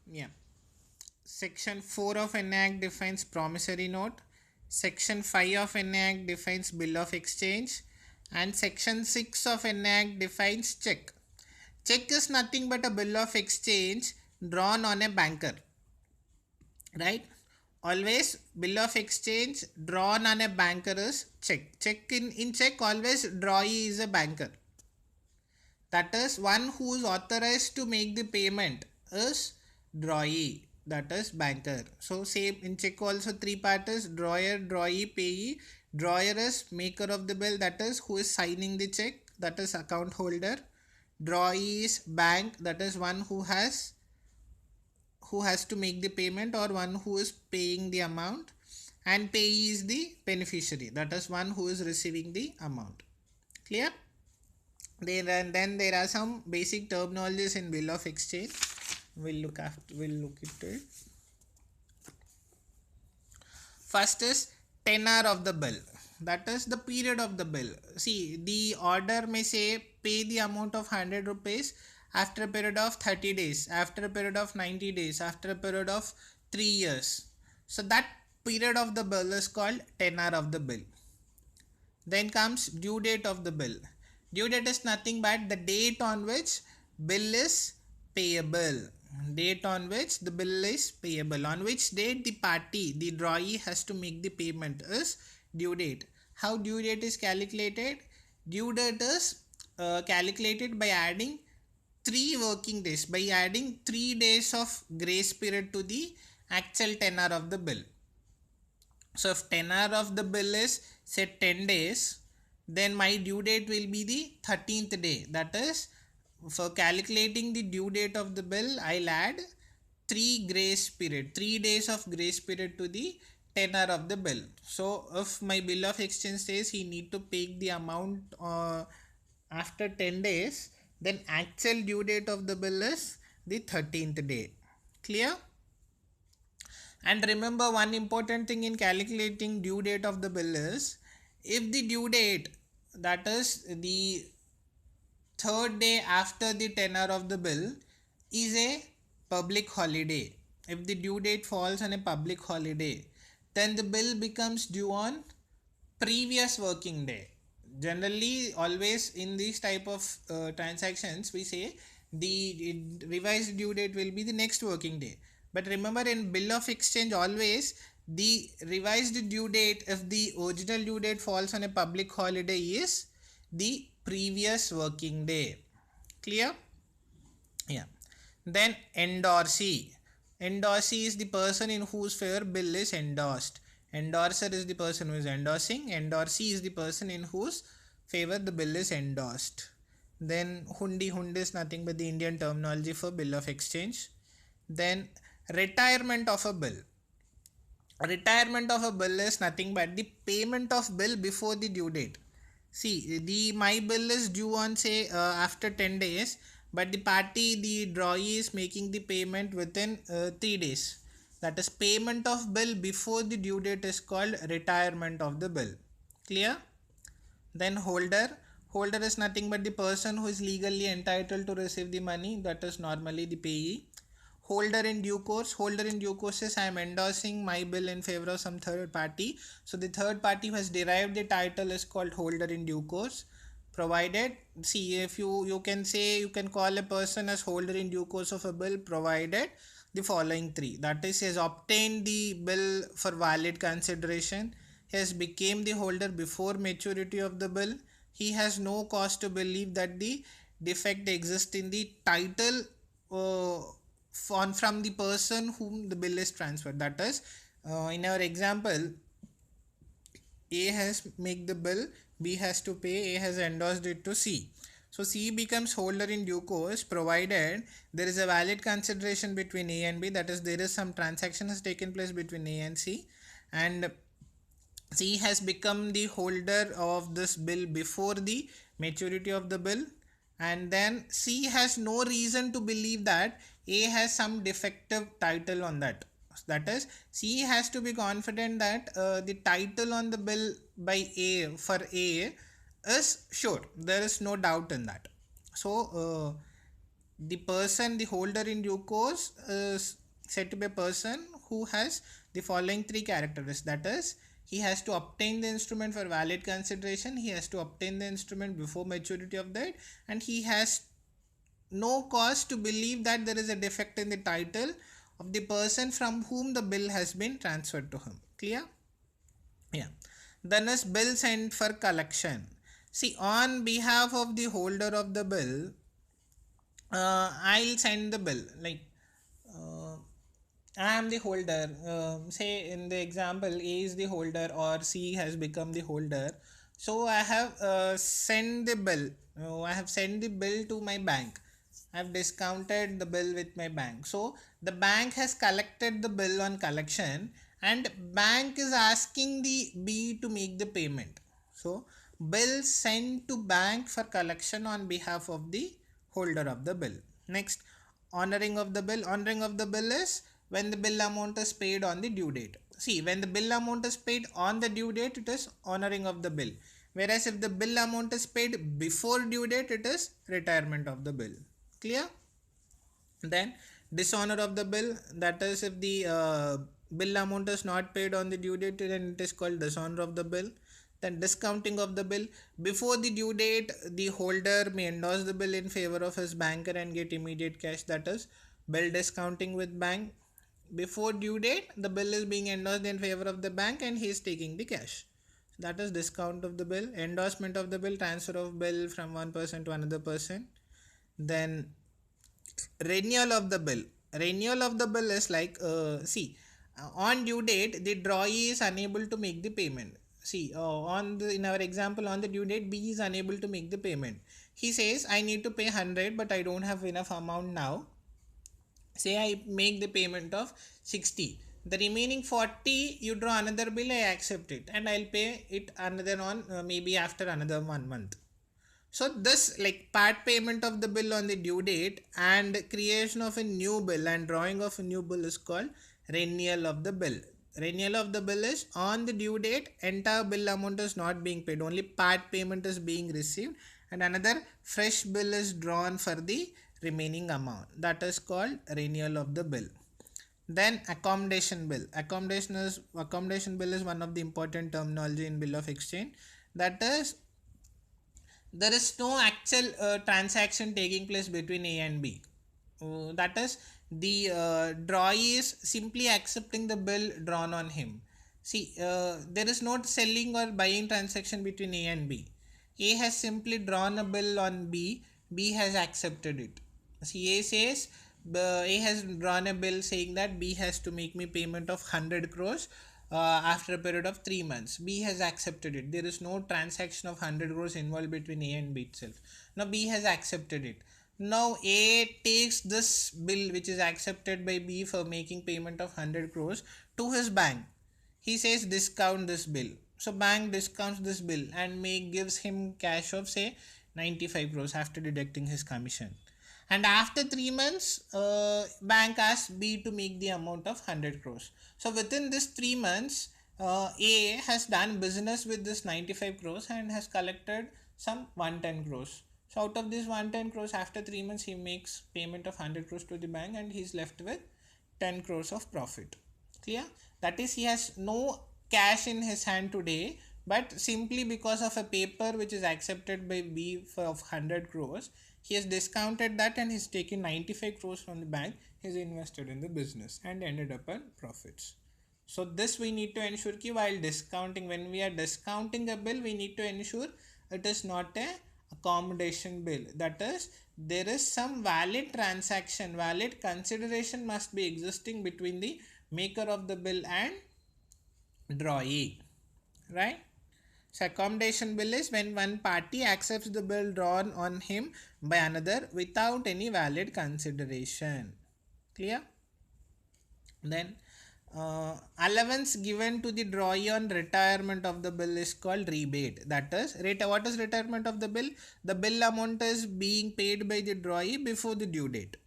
Yeah. Section 4 of NAC defines promissory note. Section 5 of NAC defines bill of exchange. And Section 6 of NAC defines check. Check is nothing but a bill of exchange drawn on a banker. Right? Always bill of exchange drawn on a banker is check. In check always drawee is a banker. That is one who is authorized to make the payment is drawee, that is banker. So same in check also three part is drawer, drawee, payee. Drawer is maker of the bill, that is who is signing the check, that is account holder. Drawee is bank, that is one who has to make the payment or one who is paying the amount, and payee is the beneficiary, that is one who is receiving the amount. Clear? Then there are some basic terminologies in bill of exchange. We'll look into it. First is tenor of the bill, that is the period of the bill. See, the order may say pay the amount of 100 rupees after a period of 30 days, after a period of 90 days, after a period of 3 years. So that period of the bill is called tenor of the bill. Then comes due date of the bill. Due date is nothing but the date on which bill is payable. Date on which the bill is payable. On which date the party, the drawee, has to make the payment is due date. How due date is calculated? Due date is calculated by adding 3 working days, by adding 3 days of grace period to the actual tenor of the bill. So if tenor of the bill is say 10 days, then my due date will be the 13th day. That is, for calculating the due date of the bill, I'll add 3 days of grace period to the tenor of the bill. So if my bill of exchange says he need to pay the amount after 10 days, then actual due date of the bill is the 13th day. Clear? And remember, one important thing in calculating due date of the bill is, if the due date, that is the third day after the tenor of the bill, is a public holiday, if the due date falls on a public holiday, then the bill becomes due on previous working day. Generally, always in these type of transactions, we say the revised due date will be the next working day. But remember, in bill of exchange, always the revised due date, if the original due date falls on a public holiday, is the previous working day. Clear? Yeah. Then endorsee. Endorsee is the person in whose favor bill is endorsed. Endorser is the person who is endorsing. Endorsee is the person in whose favor the bill is endorsed. Then hundi. Hundi is nothing but the Indian terminology for bill of exchange. Then retirement of a bill. Retirement of a bill is nothing but the payment of bill before the due date. See, the my bill is due on say after 10 days, but the party, the drawee, is making the payment within 3 days. That is, payment of bill before the due date is called retirement of the bill. Clear? Then holder. Holder is nothing but the person who is legally entitled to receive the money, that is normally the payee. Holder in due course. Holder in due course is I am endorsing my bill in favor of some third party. So the third party who has derived the title is called holder in due course. Provided, see, if you can say, you can call a person as holder in due course of a bill, provided the following 3. That is, he has obtained the bill for valid consideration. He has become the holder before maturity of the bill. He has no cause to believe that the defect exists in the title from the person whom the bill is transferred. That is, in our example, A has make the bill, B has to pay, A has endorsed it to C. So C becomes holder in due course provided there is a valid consideration between A and B, that is, there is some transaction has taken place between A and C, and C has become the holder of this bill before the maturity of the bill, and then C has no reason to believe that A has some defective title on that. That is, C has to be confident that the title on the bill by A for A is sure. There is no doubt in that. So the person, the holder in due course is said to be a person who has the following three characteristics. That is, he has to obtain the instrument for valid consideration, he has to obtain the instrument before maturity of that, and he has no cause to believe that there is a defect in the title of the person from whom the bill has been transferred to him. Clear? Yeah. Then is bill sent for collection. See, on behalf of the holder of the bill, I'll send the bill. Like, uh, I am the holder. Say in the example, A is the holder or C has become the holder. So I have sent the bill. I have sent the bill to my bank. I have discounted the bill with my bank. So the bank has collected the bill on collection, and bank is asking the B to make the payment. So bill sent to bank for collection on behalf of the holder of the bill. Next, honoring of the bill. Honoring of the bill is when the bill amount is paid on the due date. See, when the bill amount is paid on the due date, it is honoring of the bill. Whereas if the bill amount is paid before due date, it is retirement of the bill. Clear? Then dishonor of the bill, that is if the bill amount is not paid on the due date, then it is called dishonor of the bill. Then discounting of the bill. Before the due date, the holder may endorse the bill in favor of his banker and get immediate cash, that is bill discounting with bank. Before due date, the bill is being endorsed in favor of the bank and he is taking the cash. That is discount of the bill. Endorsement of the bill, transfer of bill from one person to another person. Then renewal of the bill. Renewal of the bill is like, see, on due date the drawee is unable to make the payment. See, in our example, on the due date B is unable to make the payment. He says, I need to pay 100 but I don't have enough amount now. Say I make the payment of 60, the remaining 40 you draw another bill, I accept it and I'll pay it another on maybe after another 1 month. So this, like, part payment of the bill on the due date and creation of a new bill and drawing of a new bill is called renewal of the bill. Renewal of the bill is on the due date, entire bill amount is not being paid, only part payment is being received and another fresh bill is drawn for the remaining amount. That is called renewal of the bill. Then accommodation bill. Accommodation bill is one of the important terminology in bill of exchange. That is, there is no actual transaction taking place between A and B. That is, the drawee is simply accepting the bill drawn on him. See, there is no selling or buying transaction between A and B. A has simply drawn a bill on B, B has accepted it. See, A says, A has drawn a bill saying that B has to make me payment of 100 crores after a period of 3 months. B has accepted it. There is no transaction of 100 crores involved between A and B itself. Now B has accepted it. Now A takes this bill which is accepted by B for making payment of 100 crores to his bank. He says discount this bill. So bank discounts this bill and gives him cash of say 95 crores after deducting his commission. And after 3 months, bank asks B to make the amount of 100 crores. So within this 3 months, A has done business with this 95 crores and has collected some 110 crores. So out of this 110 crores, after 3 months, he makes payment of 100 crores to the bank and he's left with 10 crores of profit. Clear? That is, he has no cash in his hand today, but simply because of a paper which is accepted by B for 100 crores, he has discounted that and he's taken 95 crores from the bank. He's invested in the business and ended up on profits. So this we need to ensure ki while discounting, when we are discounting a bill, we need to ensure it is not a accommodation bill. That is, there is some valid transaction, valid consideration must be existing between the maker of the bill and drawee, right? So accommodation bill is when one party accepts the bill drawn on him by another without any valid consideration. Clear? Then allowance given to the drawee on retirement of the bill is called rebate. That is, what is retirement of the bill? The bill amount is being paid by the drawee before the due date.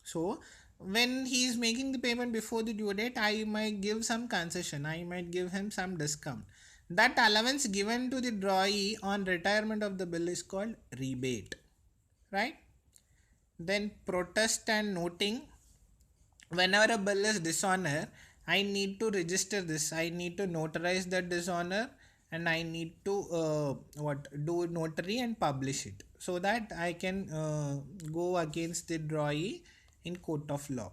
So when he is making the payment before the due date, I might give some concession, I might give him some discount. That allowance given to the drawee on retirement of the bill is called rebate, right? Then protest and noting. Whenever a bill is dishonor, I need to register this. I need to notarize that dishonor, and I need to what do notary and publish it, so that I can go against the drawee in court of law.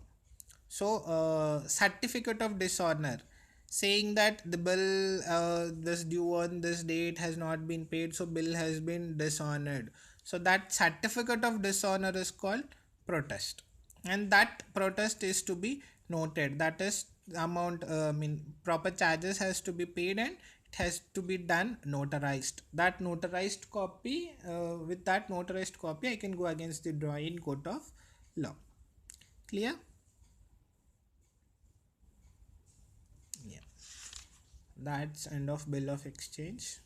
So certificate of dishonor, saying that the bill this due on this date has not been paid, so bill has been dishonored. So that certificate of dishonor is called protest, and that protest is to be noted. That is amount, proper charges has to be paid, and it has to be done notarized. That notarized copy, with that notarized copy, I can go against the draw in court of law. Clear? Yeah, that's end of bill of exchange.